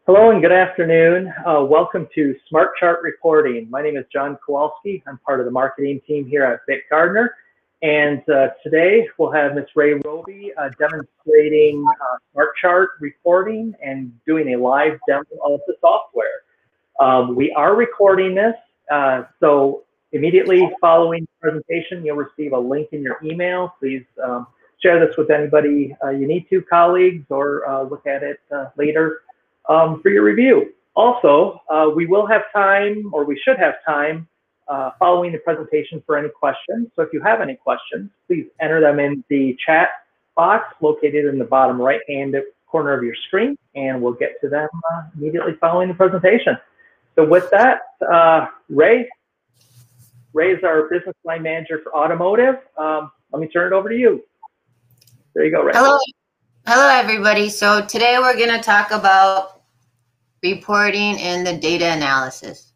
Hello and good afternoon. Welcome to Smart Chart Reporting. My name is John Kowalski. I'm part of the marketing team here at Vic Gardner. And today we'll have Ms. Ray Roby demonstrating Smart Chart reporting and doing a live demo of the software. We are recording this, so immediately following the presentation, you'll receive a link in your email. Please share this with anybody you need to, colleagues, or look at it later for your review. Also, we will have time, or we should have time, following the presentation for any questions. So if you have any questions, please enter them in the chat box located in the bottom right-hand corner of your screen, and we'll get to them immediately following the presentation. So with that, Ray is our business line manager for automotive. Let me turn it over to you. There you go, Ray. Hello, everybody. So today we're going to talk about reporting in the data analysis.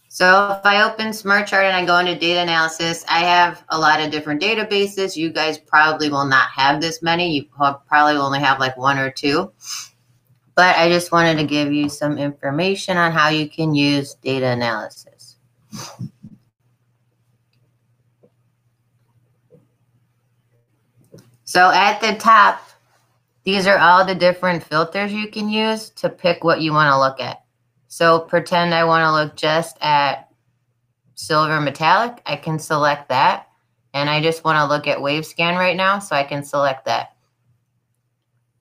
So if I open Smart Chart and I go into data analysis, I have a lot of different databases. You guys probably will not have this many. You probably only have like one or two. But I just wanted to give you some information on how you can use data analysis. So at the top, these are all the different filters you can use to pick what you want to look at. So pretend I want to look just at silver metallic. I can select that. And I just want to look at wave scan right now, so I can select that.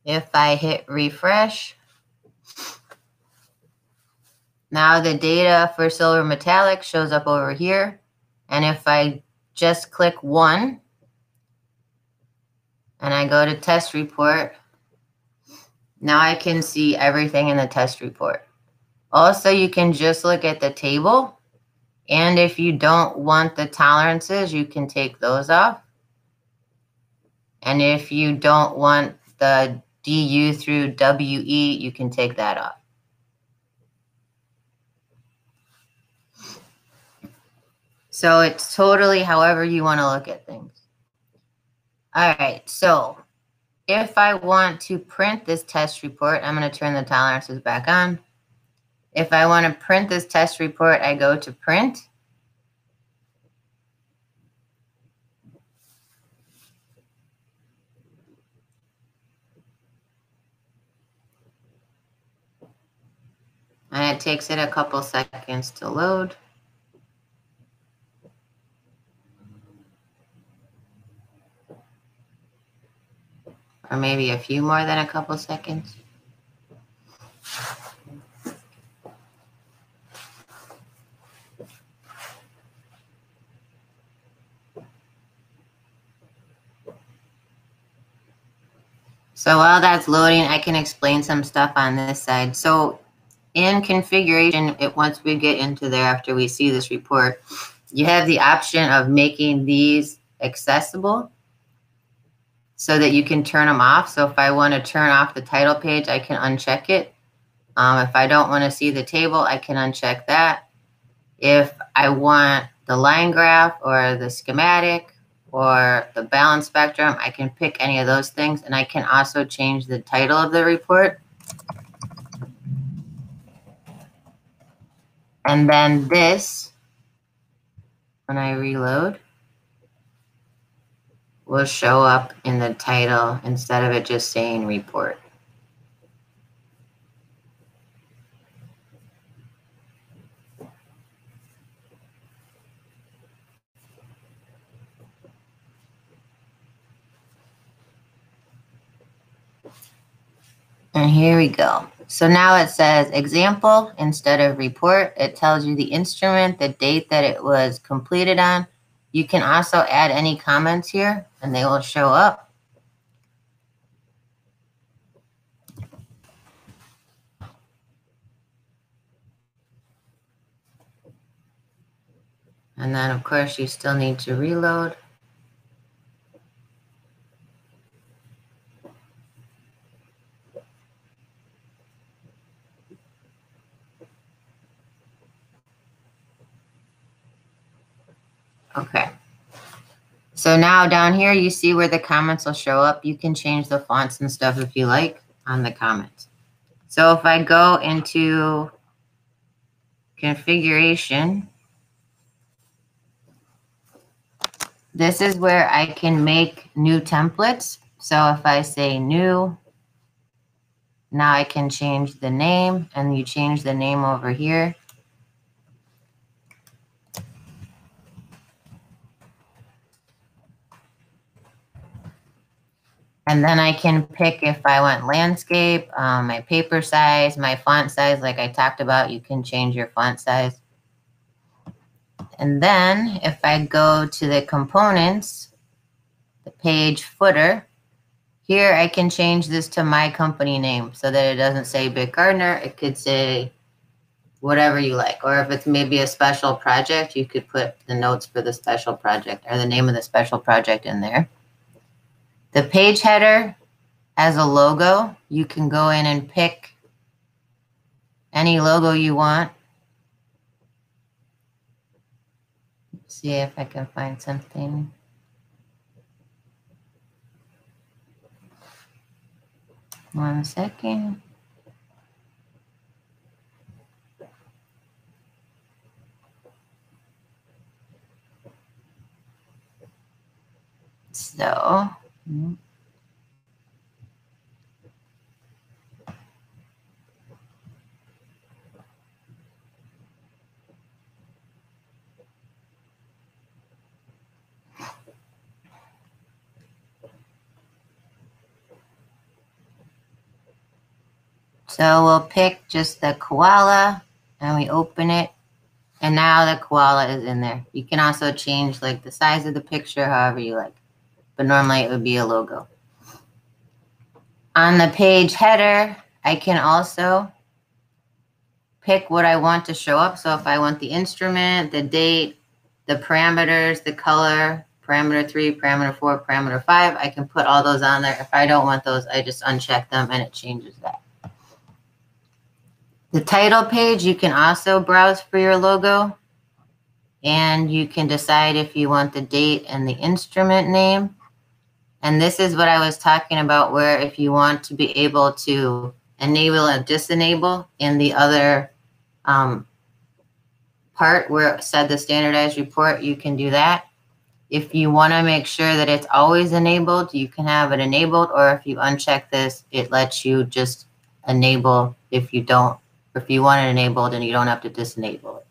If I hit refresh, now the data for silver metallic shows up over here. And if I just click one, and I go to test report, now I can see everything in the test report. Also, you can just look at the table. And if you don't want the tolerances, you can take those off. And if you don't want the DU through WE, you can take that off. So it's totally however you want to look at things. All right, so if I want to print this test report, I'm going to turn the tolerances back on. If I want to print this test report, I go to print. And it takes it a couple seconds to load. Or maybe a few more than a couple seconds. So while that's loading, I can explain some stuff on this side. So in configuration, once we get into there after we see this report, you have the option of making these accessible so that you can turn them off. So if I want to turn off the title page, I can uncheck it. If I don't want to see the table, I can uncheck that. If I want the line graph or the schematic or the balance spectrum, I can pick any of those things. And I can also change the title of the report. And then this, when I reload, will show up in the title instead of it just saying report. And here we go. So now it says example instead of report. It tells you the instrument, the date that it was completed on. You can also add any comments here and they will show up. And then of course you still need to reload. Okay. So now down here, you see where the comments will show up. You can change the fonts and stuff if you like on the comments. So if I go into configuration, this is where I can make new templates. So if I say new, now I can change the name, and you change the name over here. And then I can pick if I want landscape, my paper size, my font size, like I talked about, you can change your font size. And then if I go to the components, the page footer, here I can change this to my company name so that it doesn't say Bick Gardner. It could say whatever you like. Or if it's maybe a special project, you could put the notes for the special project or the name of the special project in there. The page header as a logo, you can go in and pick any logo you want. Let's see if I can find something. One second. So, we'll pick just the koala and we open it. And now the koala is in there. You can also change like the size of the picture, however you like. But normally it would be a logo. On the page header, I can also pick what I want to show up. So if I want the instrument, the date, the parameters, the color, parameter 3, parameter 4, parameter 5, I can put all those on there. If I don't want those, I just uncheck them and it changes that. The title page, you can also browse for your logo. And you can decide if you want the date and the instrument name. And this is what I was talking about, where if you want to be able to enable and disable in the other part where it said the standardized report, you can do that. If you want to make sure that it's always enabled, you can have it enabled, or if you uncheck this, it lets you just enable if you don't, or if you want it enabled and you don't have to disable it.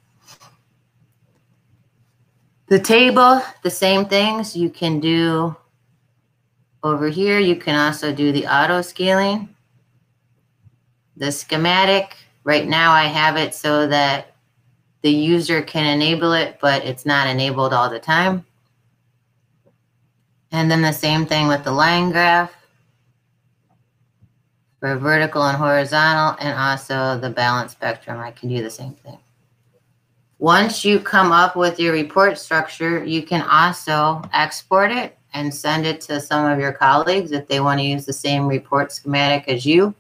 The table, the same things you can do over here. You can also do the auto scaling. The schematic, right now I have it so that the user can enable it, but it's not enabled all the time. And then the same thing with the line graph for vertical and horizontal, and also the balance spectrum. I can do the same thing. Once you come up with your report structure, you can also export it and send it to some of your colleagues if they want to use the same report schematic as you.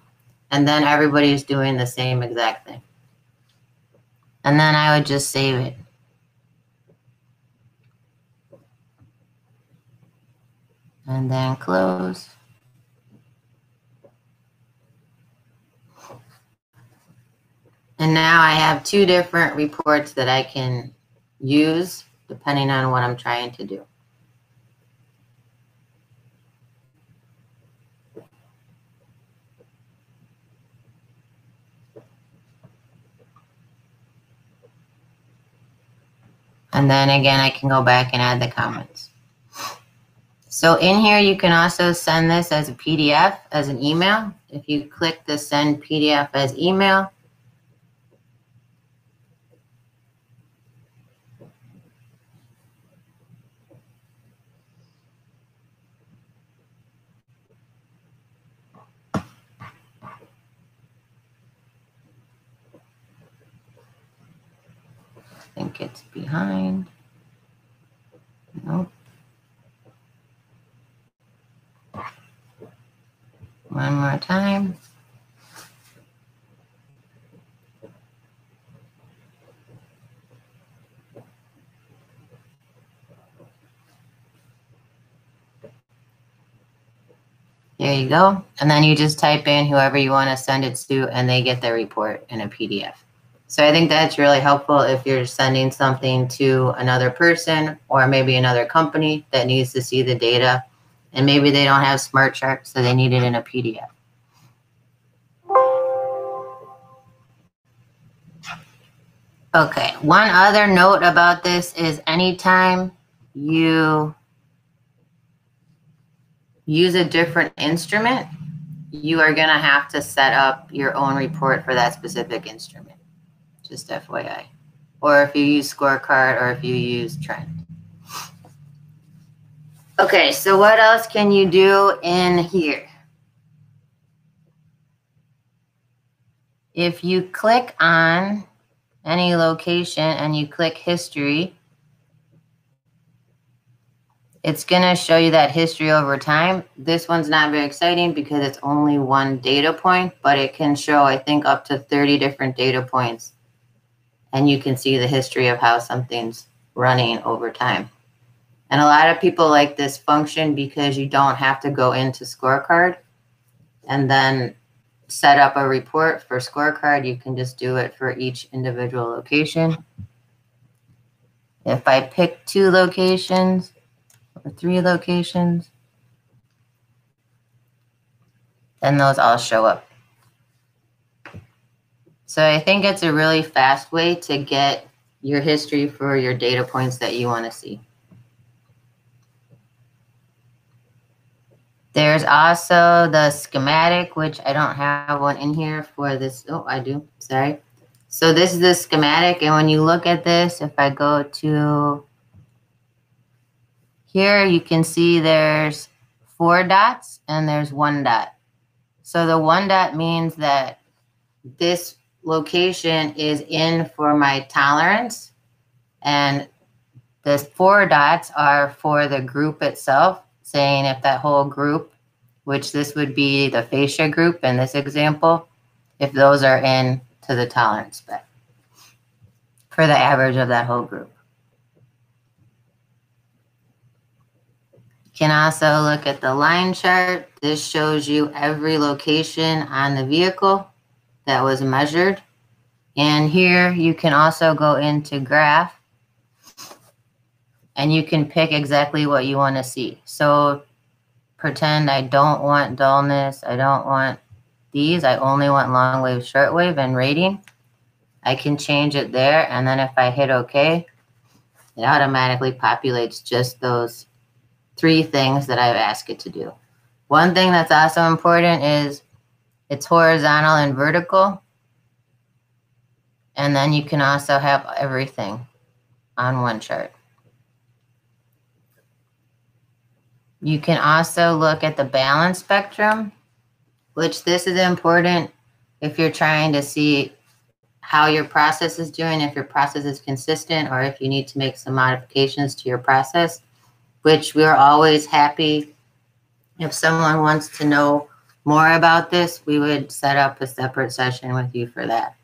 And then everybody's doing the same exact thing. And then I would just save it. And then close. And now I have two different reports that I can use depending on what I'm trying to do. And then again, I can go back and add the comments. So in here, you can also send this as a PDF, as an email. If you click the send PDF as email, I think it's behind. Nope. One more time. Here you go. And then you just type in whoever you want to send it to, and they get the report in a PDF. So I think that's really helpful if you're sending something to another person or maybe another company that needs to see the data, and maybe they don't have Smart Chart, so they need it in a PDF. Okay, one other note about this is anytime you use a different instrument, you are going to have to set up your own report for that specific instrument. Just FYI. Or if you use Scorecard or if you use Trend. Okay, so what else can you do in here? If you click on any location and you click history, it's going to show you that history over time. This one's not very exciting because it's only one data point, but it can show, I think, up to 30 different data points. And you can see the history of how something's running over time. And a lot of people like this function because you don't have to go into Scorecard and then set up a report for Scorecard. You can just do it for each individual location. If I pick 2 locations or 3 locations, then those all show up. So I think it's a really fast way to get your history for your data points that you want to see. There's also the schematic, which I don't have one in here for this. Oh, I do. Sorry. So this is the schematic. And when you look at this, if I go to here, you can see there's 4 dots and there's 1 dot. So the 1 dot means that this location is in for my tolerance. And the 4 dots are for the group itself, saying if that whole group, which this would be the fascia group in this example, if those are in to the tolerance spec for the average of that whole group. You can also look at the line chart. This shows you every location on the vehicle that was measured. And here you can also go into graph and you can pick exactly what you want to see. So pretend I don't want dullness. I don't want these. I only want long wave, short wave, and rating. I can change it there. And then if I hit OK, it automatically populates just those 3 things that I've asked it to do. One thing that's also important is it's horizontal and vertical. And then you can also have everything on one chart. You can also look at the balance spectrum, which this is important if you're trying to see how your process is doing, if your process is consistent, or if you need to make some modifications to your process, which we're always happy. If someone wants to know more about this, we would set up a separate session with you for that.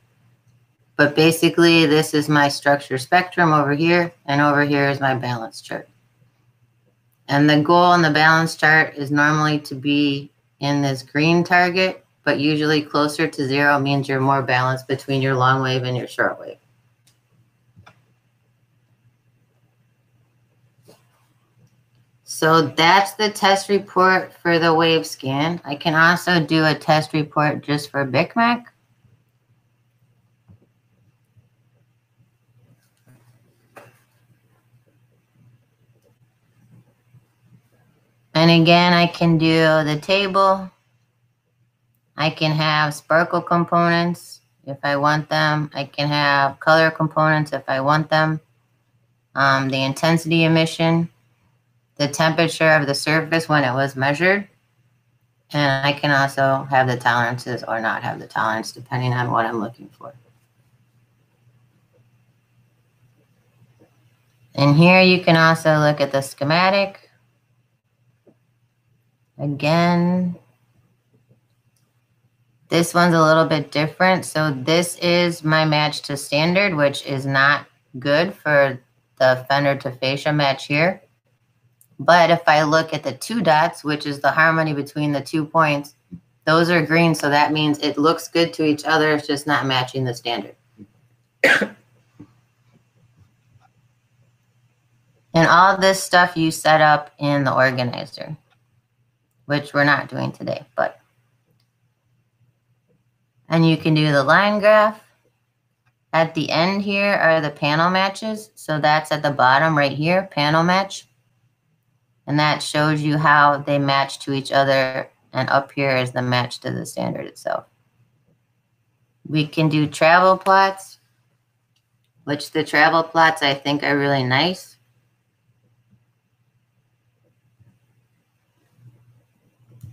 But basically, this is my structure spectrum over here, and over here is my balance chart. And the goal on the balance chart is normally to be in this green target, but usually closer to 0 means you're more balanced between your long wave and your short wave. So that's the test report for the wave scan. I can also do a test report just for BICMAC. And again, I can do the table. I can have sparkle components if I want them. I can have color components if I want them. The intensity emission, the temperature of the surface when it was measured. And I can also have the tolerances or not have the tolerance depending on what I'm looking for. And here you can also look at the schematic. Again, this one's a little bit different. So this is my match to standard, which is not good for the fender to fascia match here. But if I look at the 2 dots, which is the harmony between the 2 points, those are green, so that means it looks good to each other, it's just not matching the standard. And all this stuff you set up in the organizer, which we're not doing today, but. And you can do the line graph. At the end here are the panel matches. So that's at the bottom right here, panel match. And that shows you how they match to each other. And up here is the match to the standard itself. We can do travel plots, which the travel plots I think are really nice.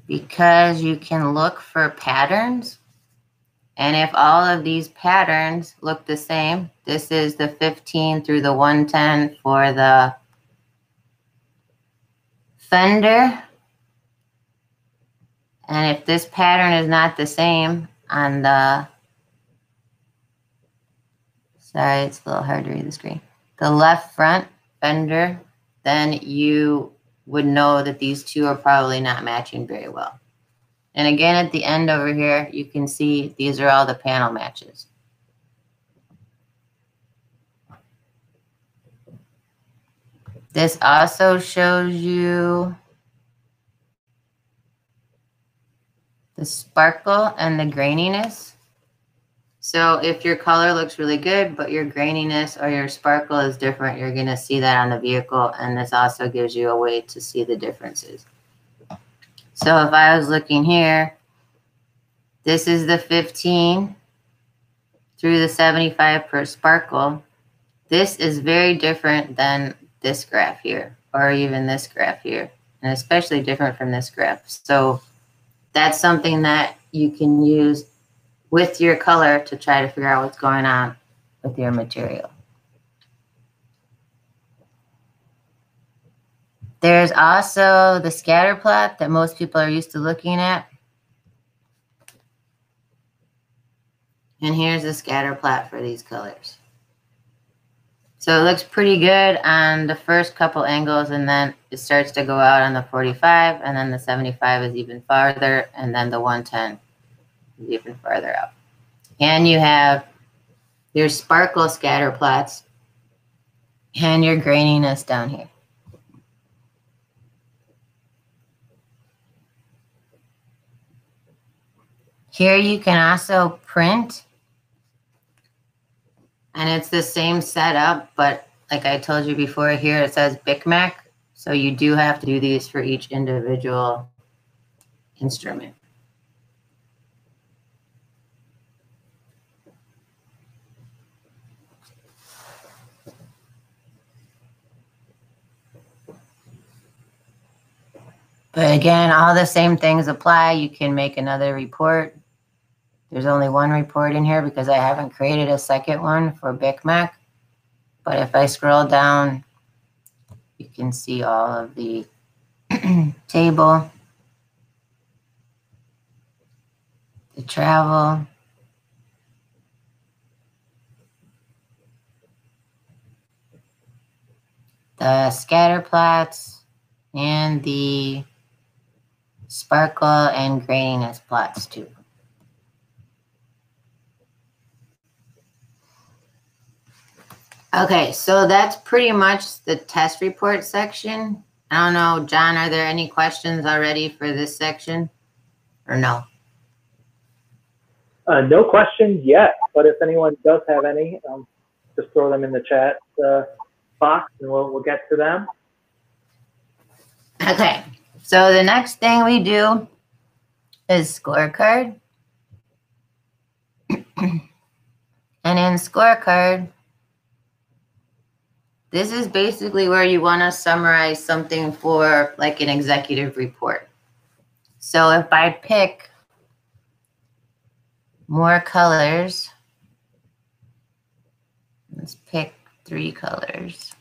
Because you can look for patterns. And if all of these patterns look the same, this is the 15 through the 110 for the fender. And if this pattern is not the same on the, sorry, it's a little hard to read the screen, the left front fender, then you would know that these two are probably not matching very well. And again, at the end over here, you can see these are all the panel matches. This also shows you the sparkle and the graininess. So if your color looks really good, but your graininess or your sparkle is different, you're going to see that on the vehicle. And this also gives you a way to see the differences. So if I was looking here, this is the 15 through the 75 per sparkle. This is very different than this graph here, or even this graph here, and especially different from this graph. So that's something that you can use with your color to try to figure out what's going on with your material. There's also the scatter plot that most people are used to looking at. And here's the scatter plot for these colors. So it looks pretty good on the first couple angles, and then it starts to go out on the 45, and then the 75 is even farther, and then the 110 is even farther out. And you have your sparkle scatter plots and your graininess down here. Here you can also print, and it's the same setup, but like I told you before, here it says BICMAC, so you do have to do these for each individual instrument. But again, all the same things apply. You can make another report. There's only one report in here because I haven't created a second one for BICMAC. But if I scroll down, you can see all of the table, the travel, the scatter plots, and the sparkle and graininess plots too. Okay, so that's pretty much the test report section. I don't know, John, are there any questions already for this section or no? No questions yet, but if anyone does have any, just throw them in the chat box and we'll get to them. Okay, so the next thing we do is scorecard. And in scorecard, this is basically where you want to summarize something for like an executive report. So if I pick more colors, let's pick 3 colors.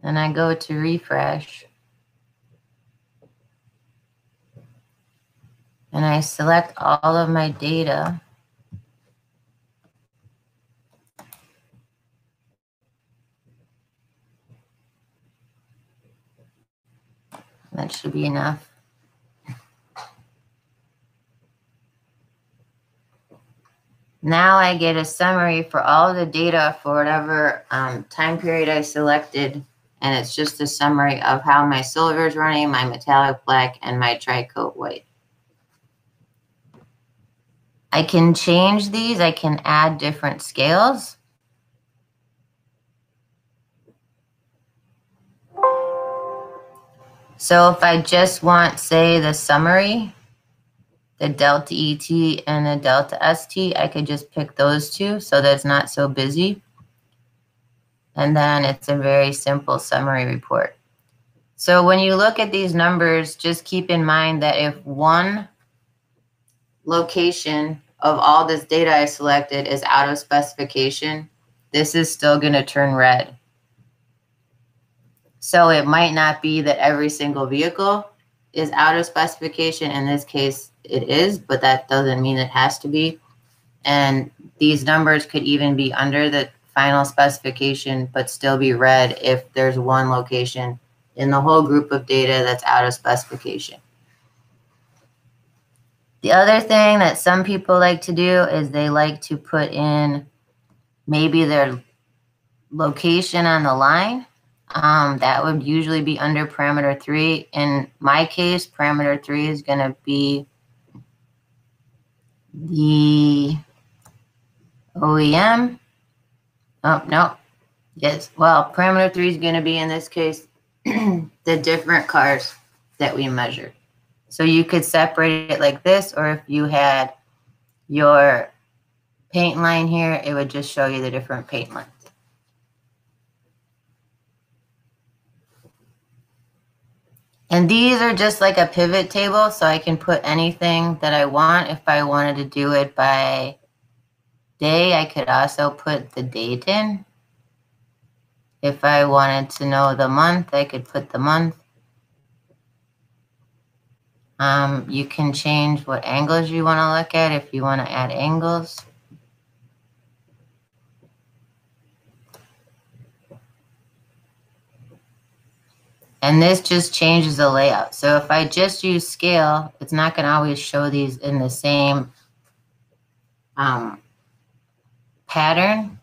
And I go to refresh. And I select all of my data. That should be enough. Now I get a summary for all the data for whatever time period I selected, and it's just a summary of how my silver is running, my metallic black, and my tri-coat white. I can change these. I can add different scales. So if I just want, say, the summary, the delta ET and the delta ST, I could just pick those two so that it's not so busy. And then it's a very simple summary report. So when you look at these numbers, just keep in mind that if one location of all this data I selected is out of specification, this is still going to turn red. So it might not be that every single vehicle is out of specification. In this case, it is, but that doesn't mean it has to be. And these numbers could even be under the final specification, but still be red if there's one location in the whole group of data that's out of specification. The other thing that some people like to do is they like to put in maybe their location on the line. That would usually be under parameter 3. In my case, parameter 3 is going to be the OEM. Oh, no. Yes. Well, parameter 3 is going to be, in this case, the different cars that we measured. So you could separate it like this, or if you had your paint line here, it would just show you the different paint lines. And these are just like a pivot table, so I can put anything that I want. If I wanted to do it by day, I could also put the date in. If I wanted to know the month, I could put the month. You can change what angles you want to look at if you want to add angles. And this just changes the layout. So if I just use scale, it's not going to always show these in the same pattern.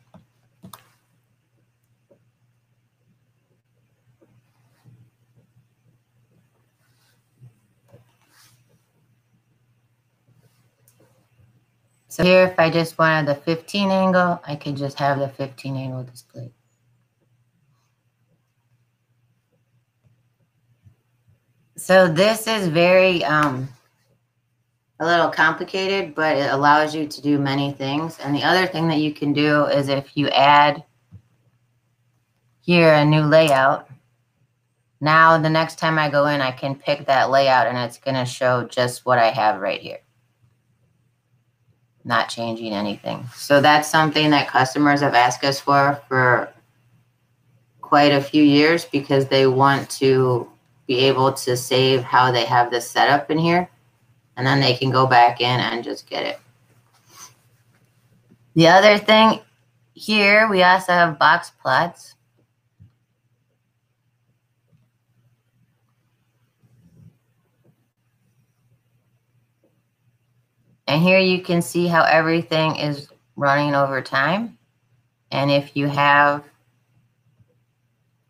So here, if I just wanted the 15 angle, I could just have the 15 angle displayed. So this is very, a little complicated, but it allows you to do many things. And the other thing that you can do is if you add here a new layout, now the next time I go in, I can pick that layout and it's going to show just what I have right here. Not changing anything. So that's something that customers have asked us for quite a few years because they want to be able to save how they have this set up in here, and then they can go back in and just get it. The other thing here, we also have box plots. And here you can see how everything is running over time. And if you have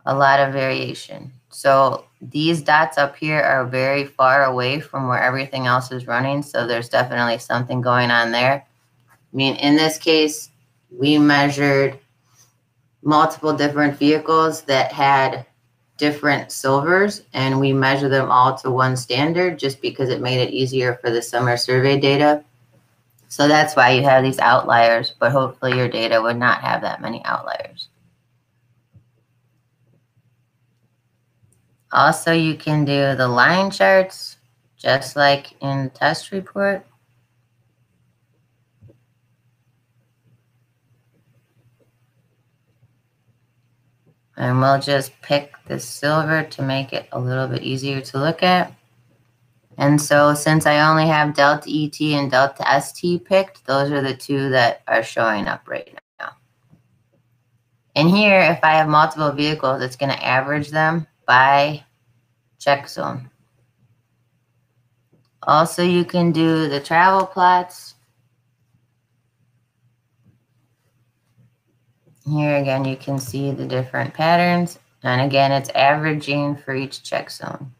a lot of variation. So these dots up here are very far away from where everything else is running. So there's definitely something going on there. I mean, in this case, we measured multiple different vehicles that had different silvers, and we measured them all to one standard just because it made it easier for the summer survey data. So that's why you have these outliers, but hopefully your data would not have that many outliers. Also, you can do the line charts, just like in the test report. And we'll just pick the silver to make it a little bit easier to look at. And so since I only have delta ET and delta ST picked, those are the two that are showing up right now. And here, if I have multiple vehicles, it's going to average them by check zone. Also, you can do the travel plots. Here again, you can see the different patterns. And again, it's averaging for each check zone.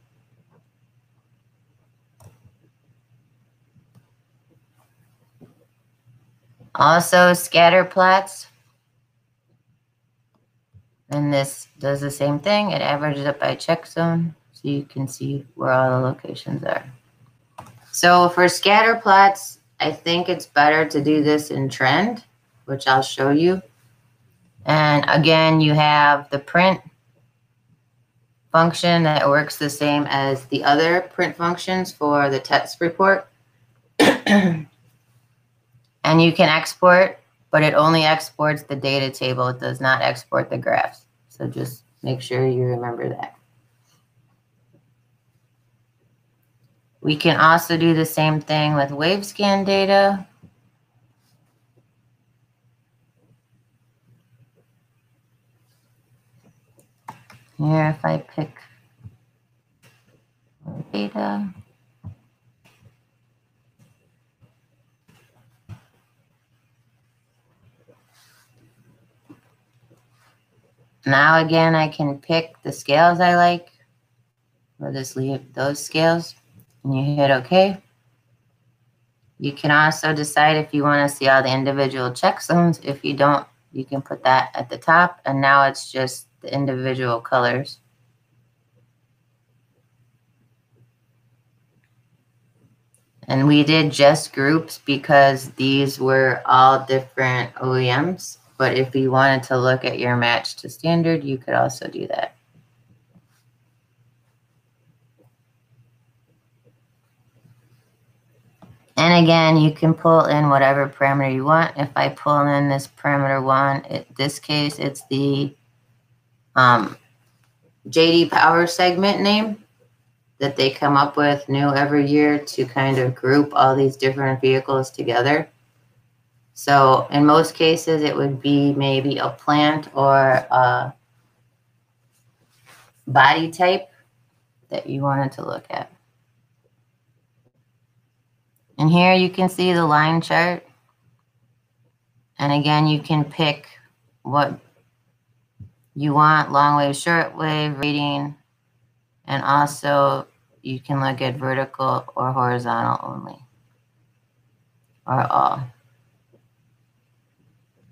Also, scatter plots. And this does the same thing. It averages it by check zone, so you can see where all the locations are. So for scatter plots, I think it's better to do this in trend, which I'll show you. And again, you have the print function that works the same as the other print functions for the test report. And you can export, but it only exports the data table. It does not export the graphs. So just make sure you remember that. We can also do the same thing with wave scan data. Here, if I pick data, now again, I can pick the scales I like, or just leave those scales, and you hit OK. You can also decide if you want to see all the individual check zones. If you don't, you can put that at the top, and now it's just the individual colors. And we did just groups because these were all different OEMs. But if you wanted to look at your match to standard, you could also do that. And again, you can pull in whatever parameter you want. If I pull in this parameter 1, in this case, it's the JD Power segment name that they come up with new every year to kind of group all these different vehicles together. So in most cases, it would be maybe a plant or a body type that you wanted to look at. And here you can see the line chart. And again, you can pick what you want, long wave, short wave, rating, and also you can look at vertical or horizontal only, or all.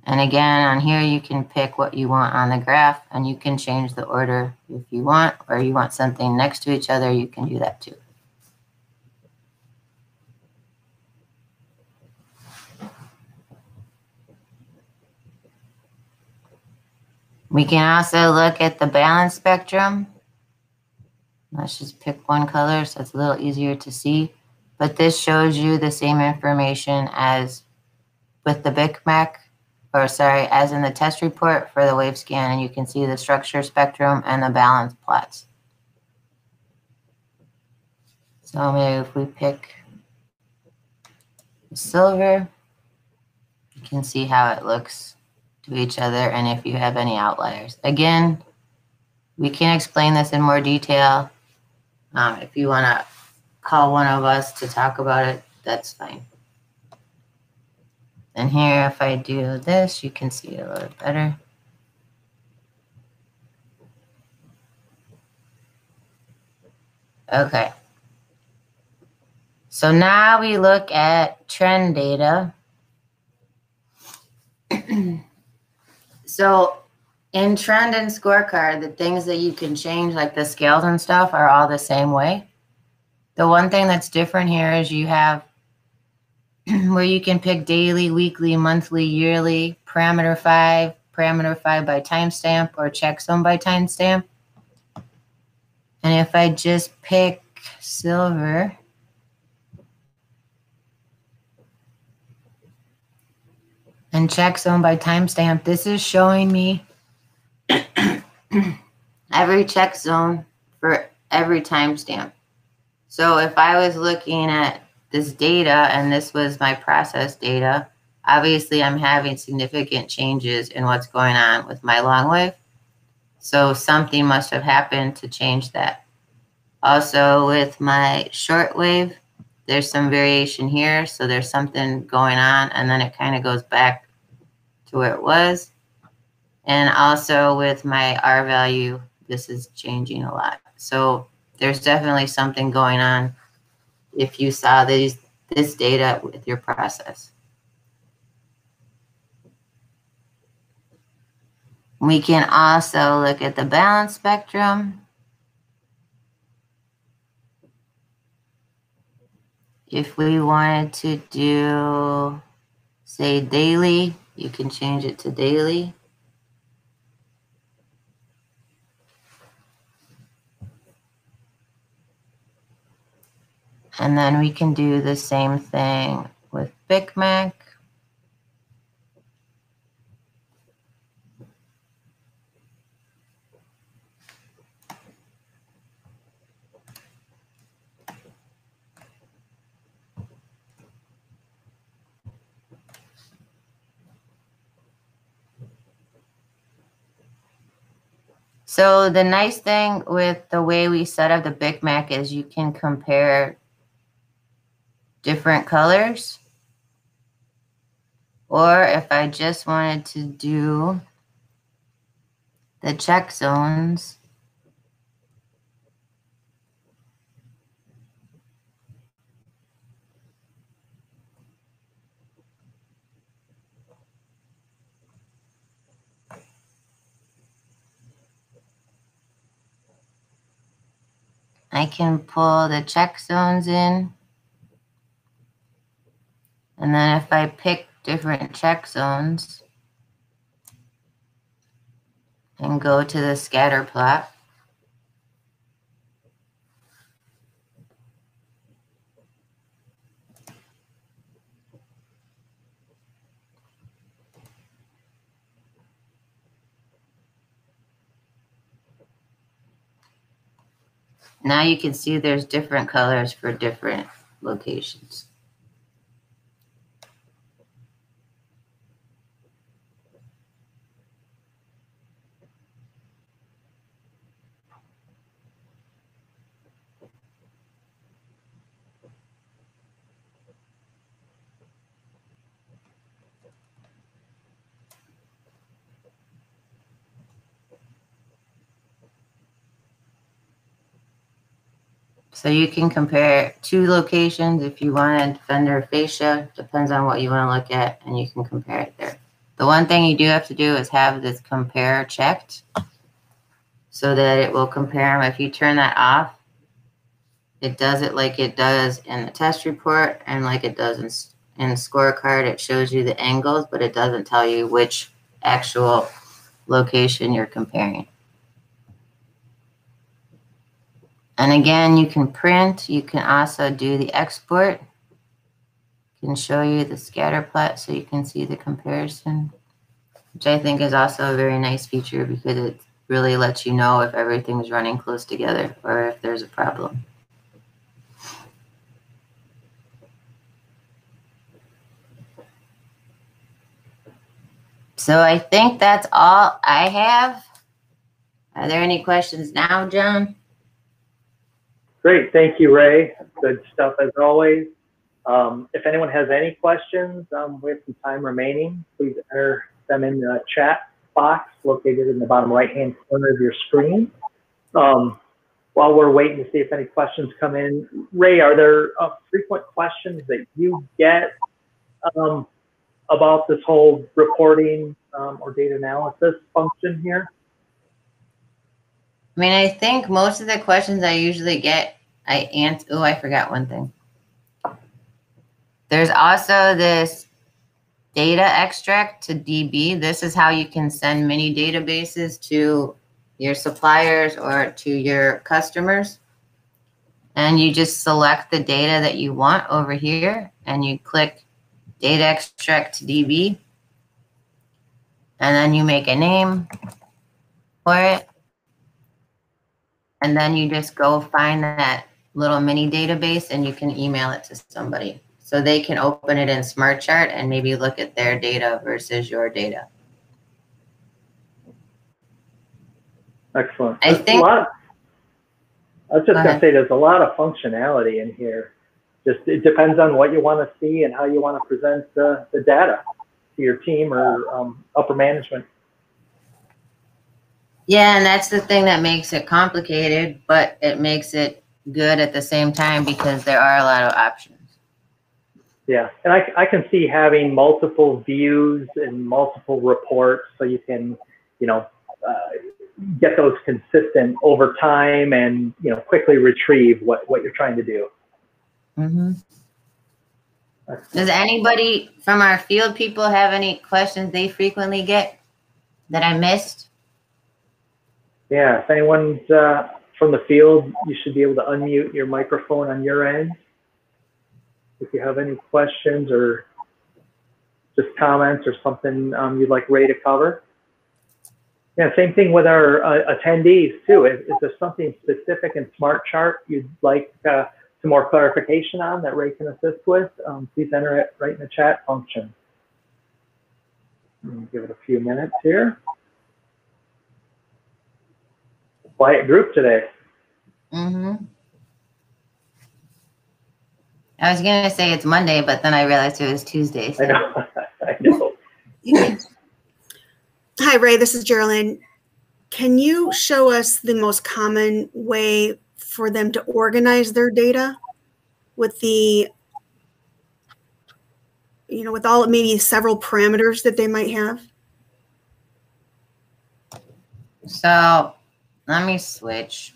And again, on here, you can pick what you want on the graph, and you can change the order if you want, or you want something next to each other, you can do that too. We can also look at the balance spectrum. Let's just pick one color so it's a little easier to see. But this shows you the same information as with the BICMAC, or sorry, as in the test report for the wave scan, and you can see the structure spectrum and the balance plots. So maybe if we pick silver, you can see how it looks to each other and if you have any outliers. Again, we can explain this in more detail. If you want to call one of us to talk about it, that's fine. And here, if I do this, you can see it a little better. Okay. So now we look at trend data. So in trend and scorecard, the things that you can change, like the scales and stuff, are all the same way. The one thing that's different here is you have where you can pick daily, weekly, monthly, yearly, parameter 5 by timestamp, or checksum by timestamp. And if I just pick silver, and checksum by timestamp, this is showing me every check zone for every timestamp. So if I was looking at this data and this was my process data, obviously I'm having significant changes in what's going on with my long wave. So something must have happened to change that. Also with my short wave, there's some variation here, so there's something going on, and then it kind of goes back to where it was. And also with my R value, this is changing a lot. So there's definitely something going on if you saw this data with your process. We can also look at the balance spectrum. If we wanted to do, say, daily, you can change it to daily. And then we can do the same thing with BICMAC. So the nice thing with the way we set up the BICMAC is you can compare different colors. Or if I just wanted to do the check zones, I can pull the check zones in. And then if I pick different check zones and go to the scatter plot, now you can see there's different colors for different locations. So you can compare two locations if you wanted vendor fascia, depends on what you want to look at, and you can compare it there. The one thing you do have to do is have this compare checked so that it will compare them. If you turn that off, it does it like it does in the test report and like it does in Scorecard. It shows you the angles, but it doesn't tell you which actual location you're comparing. And again, you can print. You can also do the export. Can show you the scatter plot so you can see the comparison, which I think is also a very nice feature because it really lets you know if everything is running close together or if there's a problem. So I think that's all I have. Are there any questions now, John? Great, thank you, Ray. Good stuff as always. If anyone has any questions, we have some time remaining. Please enter them in the chat box located in the bottom right-hand corner of your screen. While we're waiting to see if any questions come in, Ray, are there frequent questions that you get about this whole reporting or data analysis function here? I mean, I think most of the questions I usually get, I answer. Oh, I forgot one thing. There's also this data extract to DB. This is how you can send mini databases to your suppliers or to your customers. And you just select the data that you want over here and you click data extract to DB. And then you make a name for it. And then you just go find that little mini database and you can email it to somebody. So they can open it in SmartChart and maybe look at their data versus your data. Excellent. I was just going to say there's a lot of functionality in here. just it depends on what you want to see and how you want to present the data to your team or upper management. Yeah, and that's the thing that makes it complicated, but it makes it good at the same time because there are a lot of options. Yeah, and I can see having multiple views and multiple reports so you can, you know, get those consistent over time and, you know, quickly retrieve what you're trying to do. Mm-hmm. Does anybody from our field people have any questions they frequently get that I missed? Yeah, if anyone's from the field, you should be able to unmute your microphone on your end. If you have any questions or just comments or something you'd like Ray to cover. Yeah, same thing with our attendees too. If there's something specific in Smart Chart you'd like some more clarification on that Ray can assist with, please enter it right in the chat function. Give it a few minutes here. Quiet group today. Mm-hmm. I was going to say it's Monday, but then I realized it was Tuesday. So. I know. I know. Hi, Ray. This is Geraldine. Can you show us the most common way for them to organize their data with the, you know, with all maybe several parameters that they might have? So let me switch.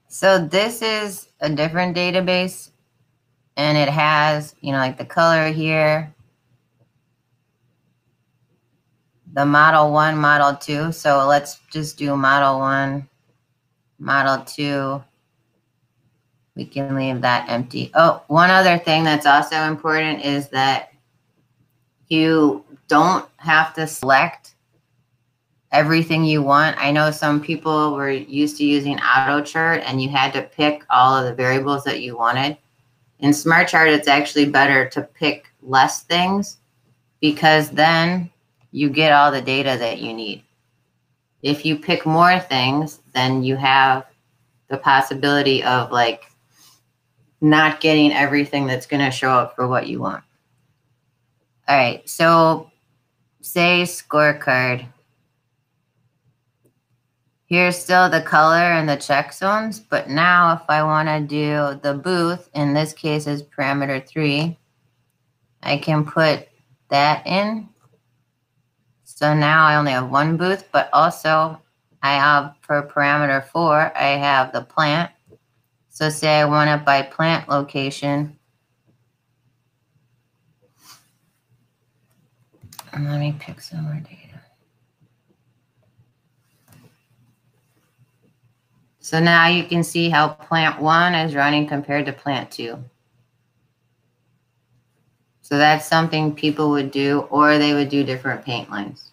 So this is a different database and it has, you know, like the color here, the model 1, model 2. So let's just do model 1, model 2. We can leave that empty. Oh, one other thing that's also important is that you don't have to select everything you want. I know some people were used to using AutoChart and you had to pick all of the variables that you wanted. In Smart Chart, it's actually better to pick less things because then you get all the data that you need. If you pick more things, then you have the possibility of like not getting everything that's going to show up for what you want. All right, so say scorecard. Here's still the color and the check zones, but now if I want to do the booth, in this case is parameter 3, I can put that in. So now I only have one booth, but also I have for parameter 4, I have the plant. So say I want it by plant location. And let me pick some more data. So now you can see how plant 1 is running compared to plant 2. So that's something people would do, or they would do different paint lines.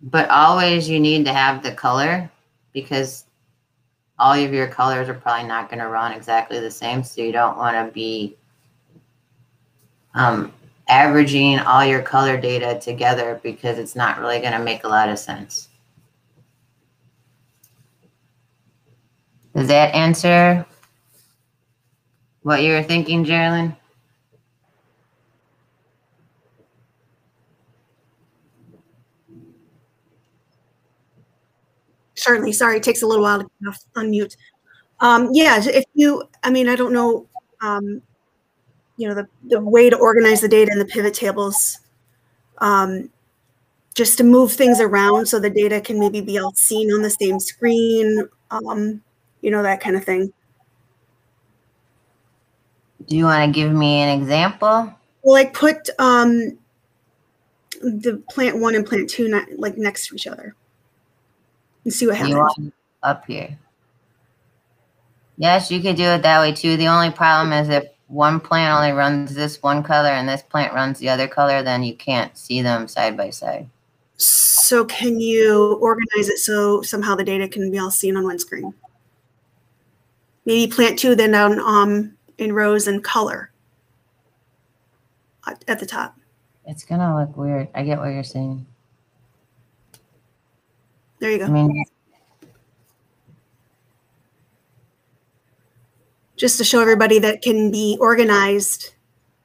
But always you need to have the color because all of your colors are probably not going to run exactly the same. So you don't want to be averaging all your color data together because it's not really going to make a lot of sense. Does that answer what you were thinking, Geraldine? Certainly. Sorry, it takes a little while to unmute. Yeah, if you, I mean, I don't know, you know, the way to organize the data in the pivot tables, just to move things around so the data can maybe be all seen on the same screen, you know, that kind of thing. Do you want to give me an example? Well, like put the plant 1 and plant 2 like next to each other and see what happens. You want up here. Yes, you could do it that way too. The only problem is if one plant only runs this one color and this plant runs the other color, then you can't see them side by side. So can you organize it so somehow the data can be all seen on one screen? Maybe plant 2 then down in rows and color at the top. It's gonna look weird. I get what you're saying. There you go. I mean, just to show everybody that can be organized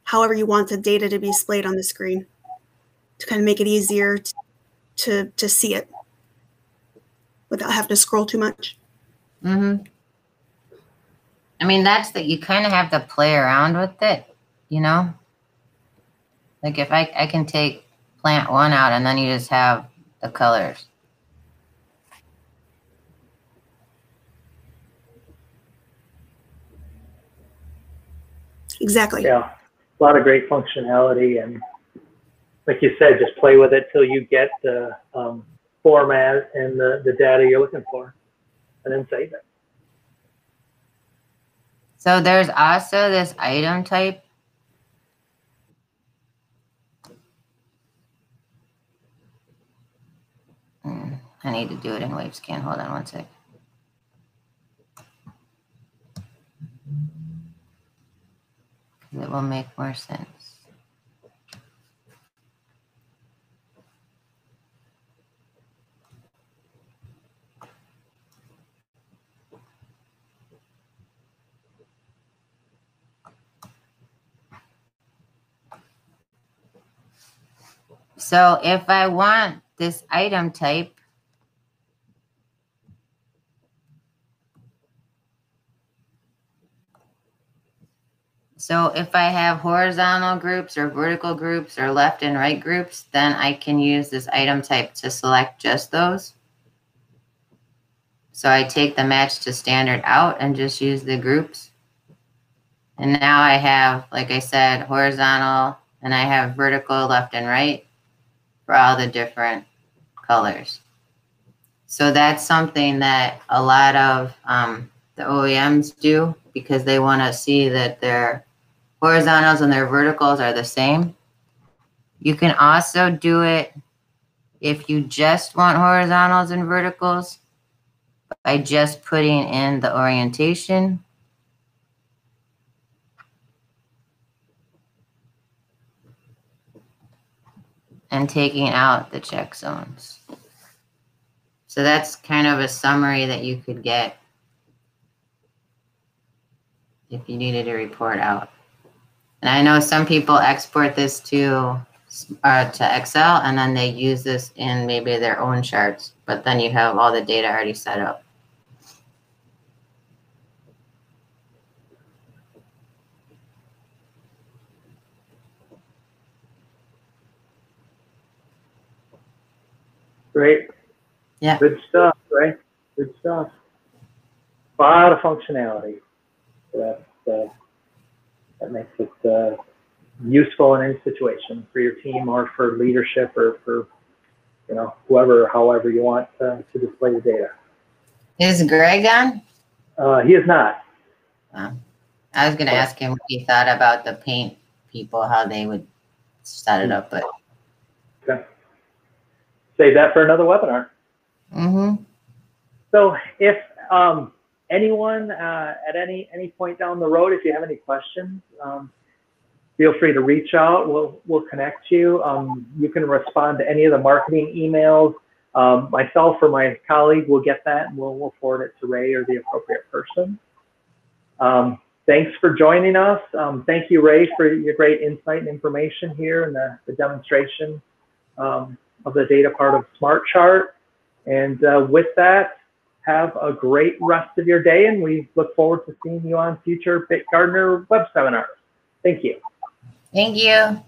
however you want the data to be displayed on the screen, to kind of make it easier to see it without having to scroll too much. mm-hmm. I mean, that's that you kind of have to play around with it, you know? Like if I can take plant 1 out and then you just have the colors. Exactly. Yeah, a lot of great functionality, and like you said, just play with it till you get the format and the data you're looking for, and then save it. So there's also this item type. I need to do it in WaveScan. Hold on one sec. It will make more sense. So if I want this item type, so if I have horizontal groups or vertical groups or left and right groups, then I can use this item type to select just those. So I take the match to standard out and just use the groups. And now I have, like I said, horizontal, and I have vertical, left and right for all the different colors. So that's something that a lot of the OEMs do because they want to see that their horizontals and their verticals are the same. You can also do it if you just want horizontals and verticals by just putting in the orientation. And taking out the check zones. So that's kind of a summary that you could get if you needed a report out. And I know some people export this to Excel and then they use this in maybe their own charts, but then you have all the data already set up. Great. Yeah. Good stuff, right? Good stuff. A lot of functionality. That makes it useful in any situation for your team or for leadership or for whoever, however you want to display the data. Is Greg on? He is not. I was going to ask him what he thought about the paint people, how they would set it up, but okay. Save that for another webinar. Mm-hmm. So if anyone at any point down the road, if you have any questions, feel free to reach out. We'll connect you. You can respond to any of the marketing emails. Myself or my colleague will get that and we'll forward it to Ray or the appropriate person. Thanks for joining us. Thank you, Ray, for your great insight and information here and the demonstration of the data part of Smart Chart. And with that, have a great rest of your day, and we look forward to seeing you on future Bit Gardener web seminars. Thank you. Thank you.